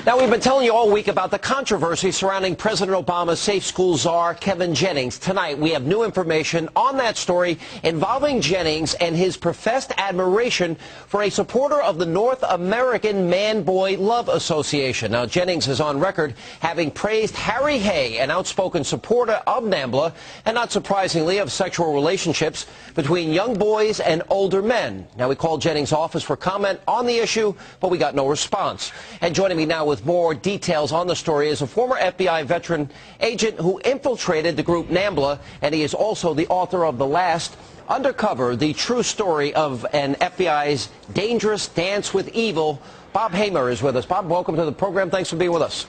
Now, we've been telling you all week about the controversy surrounding President Obama's Safe Schools Czar, Kevin Jennings. Tonight, we have new information on that story involving Jennings and his professed admiration for a supporter of the North American Man-Boy Love Association. Now, Jennings is on record having praised Harry Hay, an outspoken supporter of Nambla, and not surprisingly, of sexual relationships between young boys and older men. Now, we called Jennings' office for comment on the issue, but we got no response. And joining me now with more details on the story is a former FBI veteran agent who infiltrated the group Nambla, and he is also the author of The Last Undercover, the true story of an FBI's dangerous dance with evil. Bob Hamer is with us. Bob, welcome to the program. Thanks for being with us.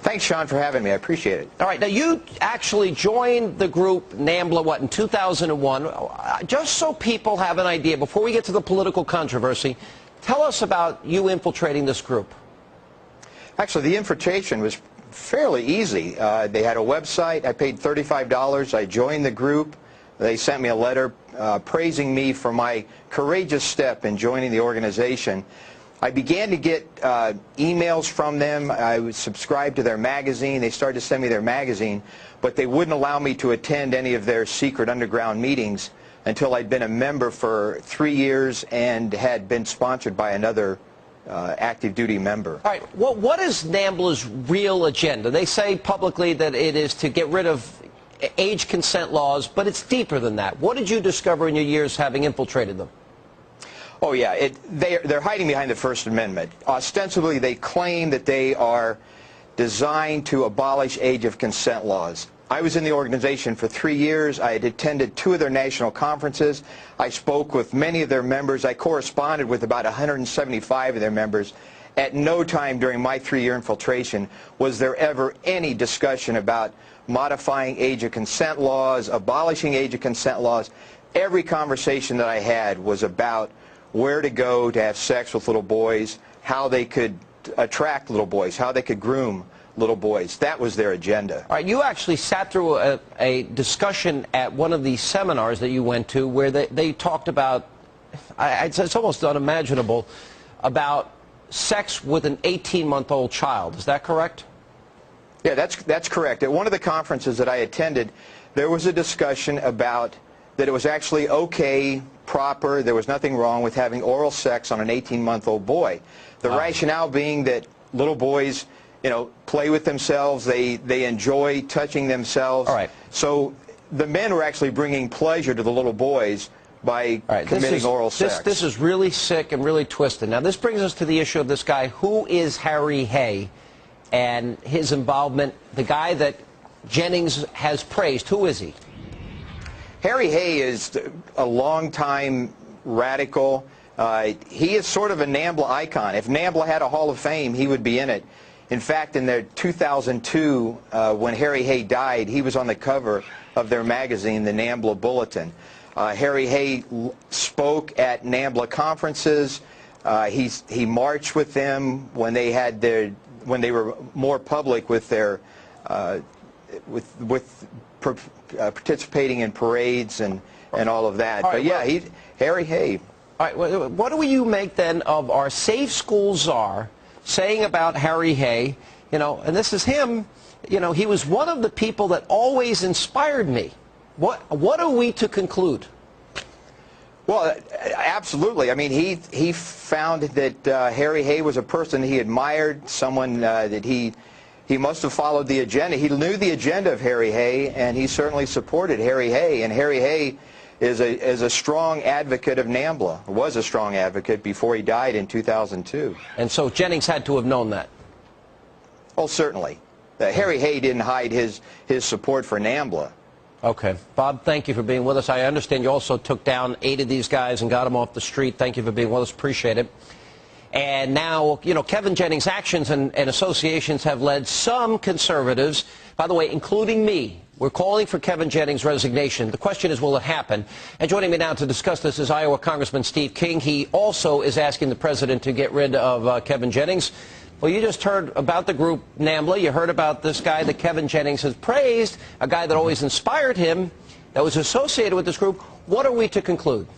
Thanks, Sean, for having me. I appreciate it. All right. Now, you actually joined the group Nambla, what, in 2001? Just so people have an idea, before we get to the political controversy, tell us about you infiltrating this group. Actually, the infiltration was fairly easy. They had a website. I paid $35. I joined the group. They sent me a letter praising me for my courageous step in joining the organization. I began to get emails from them. I was subscribed to their magazine. They started to send me their magazine, but they wouldn't allow me to attend any of their secret underground meetings until I'd been a member for 3 years and had been sponsored by another active duty member. All right. What is Nambla's real agenda? They say publicly that it is to get rid of age consent laws, but it's deeper than that. What did you discover in your years having infiltrated them? Oh, yeah. They're hiding behind the First Amendment. Ostensibly, they claim that they are designed to abolish age of consent laws. I was in the organization for 3 years. I had attended 2 of their national conferences. I spoke with many of their members. I corresponded with about 175 of their members. At no time during my 3-year infiltration was there ever any discussion about modifying age of consent laws, abolishing age of consent laws. Every conversation that I had was about where to go to have sex with little boys, how they could attract little boys, how they could groom little boys. That was their agenda. All right, you actually sat through a discussion at one of these seminars that you went to where they talked about, it's almost unimaginable, about sex with an 18-month-old child. Is that correct? Yeah, that's correct. At one of the conferences that I attended, there was a discussion about that it was actually okay, proper, there was nothing wrong with having oral sex on an 18-month-old boy. The rationale being that little boys, you know, play with themselves, they enjoy touching themselves. All right. So the men were actually bringing pleasure to the little boys by committing oral sex. This is really sick and really twisted. Now, this brings us to the issue of this guy. Who is Harry Hay and his involvement, the guy that Jennings has praised? Who is he? Harry Hay is a longtime radical. He is sort of a Nambla icon. If Nambla had a Hall of Fame, he would be in it. In fact, in their 2002, when Harry Hay died, he was on the cover of their magazine, the Nambla Bulletin. Harry Hay spoke at Nambla conferences. He marched with them when they had when they were more public with their participating in parades and all of that. All right, but yeah, Harry Hay. All right, what do you make then of our Safe Schools Czar saying about Harry Hay, you know, and this is him, you know, he was one of the people that always inspired me. What are we to conclude? Well, absolutely. I mean, he found that Harry Hay was a person he admired, someone that he must have followed the agenda. He knew the agenda of Harry Hay, and he certainly supported Harry Hay. And Harry Hay is a strong advocate of Nambla, was a strong advocate before he died in 2002. And so Jennings had to have known that. Oh, certainly. Harry Hay didn't hide his support for Nambla. Okay. Bob, thank you for being with us. I understand you also took down 8 of these guys and got them off the street. Thank you for being with us. Appreciate it. And now, you know, Kevin Jennings' actions and associations have led some conservatives, by the way, including me. We're calling for Kevin Jennings' resignation. The question is, will it happen? And joining me now to discuss this is Iowa Congressman Steve King. He also is asking the president to get rid of Kevin Jennings. Well, you just heard about the group Nambla. You heard about this guy that Kevin Jennings has praised, a guy that always inspired him, that was associated with this group. What are we to conclude?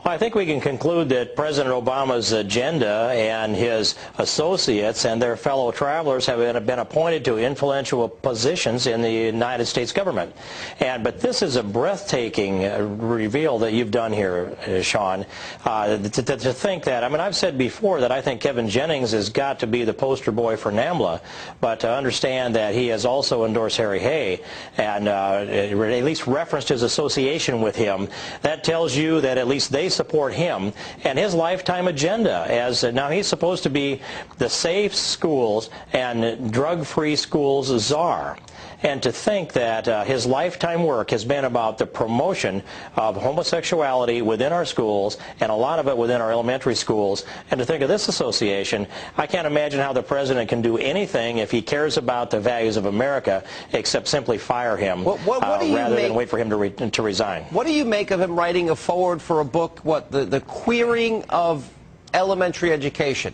Well, I think we can conclude that President Obama's agenda and his associates and their fellow travelers have been appointed to influential positions in the United States government. But this is a breathtaking reveal that you've done here, Sean, to think that, I mean, I've said before that I think Kevin Jennings has got to be the poster boy for Nambla, but to understand that he has also endorsed Harry Hay and at least referenced his association with him, that tells you that at least they support him and his lifetime agenda. As now he's supposed to be the Safe Schools and Drug-Free Schools Czar. And to think that his lifetime work has been about the promotion of homosexuality within our schools, and a lot of it within our elementary schools, and to think of this association, I can't imagine how the president can do anything if he cares about the values of America except simply fire him rather than wait for him to resign. What do you make of him writing a foreword for a book, the queering of elementary education?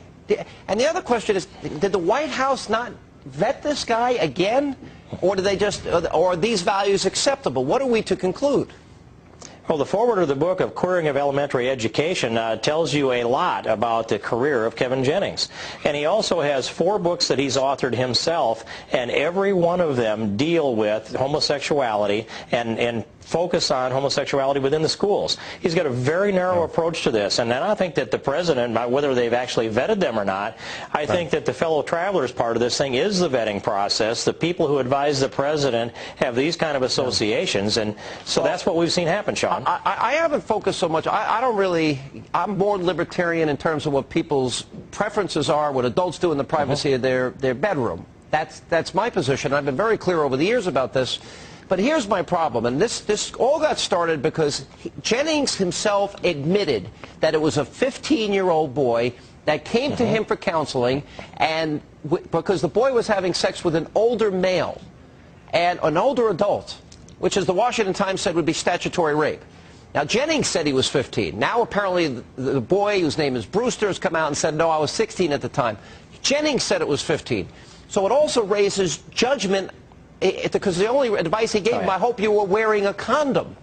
And the other question is, did the White House not vet this guy again? Or do they just, or are these values acceptable? What are we to conclude? Well, the foreword of the book of Queering of Elementary Education tells you a lot about the career of Kevin Jennings. And he also has 4 books that he's authored himself, and every one of them deal with homosexuality and focus on homosexuality within the schools. He's got a very narrow approach to this, and I think that the president, whether they've actually vetted them or not, I think that the fellow travelers part of this thing is the vetting process. The people who advise the president have these kind of associations, and so that's what we've seen happen, Sean. I haven't focused so much. I don't really, I'm more libertarian in terms of what people's preferences are, what adults do in the privacy of their bedroom. That's my position. I've been very clear over the years about this. But here's my problem, and this all got started because Jennings himself admitted that it was a 15-year-old boy that came to him for counseling, and because the boy was having sex with an older male and an older adult, which, as the Washington Times said, would be statutory rape. Now, Jennings said he was 15. Now, apparently, the boy, whose name is Brewster, has come out and said, no, I was 16 at the time. Jennings said it was 15. So it also raises judgment, because the only advice he gave him, I hope you were wearing a condom.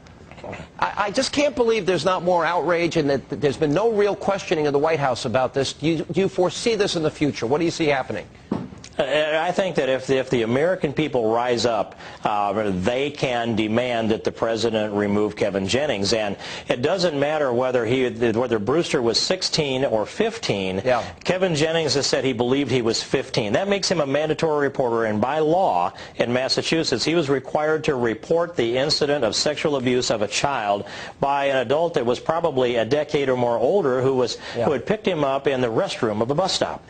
I just can't believe there's not more outrage and that there's been no real questioning of the White House about this. Do you foresee this in the future? What do you see happening? I think that if the American people rise up, they can demand that the president remove Kevin Jennings. And it doesn't matter whether Brewster was 16 or 15. Yeah. Kevin Jennings has said he believed he was 15. That makes him a mandatory reporter, and by law in Massachusetts, he was required to report the incident of sexual abuse of a child by an adult that was probably a decade or more older who had picked him up in the restroom of a bus stop.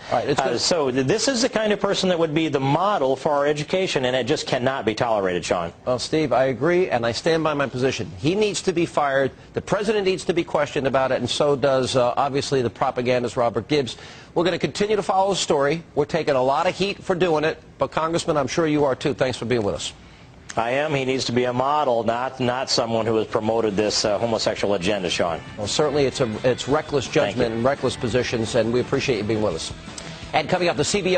So this is the kind of person that would be the model for our education, and it just cannot be tolerated, Sean. Well, Steve, I agree, and I stand by my position. He needs to be fired. The president needs to be questioned about it, and so does, obviously, the propagandist Robert Gibbs. We're going to continue to follow the story. We're taking a lot of heat for doing it, but, Congressman, I'm sure you are, too. Thanks for being with us. I am. He needs to be a model, not someone who has promoted this homosexual agenda, Sean. Well, certainly it's reckless judgment and reckless positions, and we appreciate you being with us. And coming up, the CBO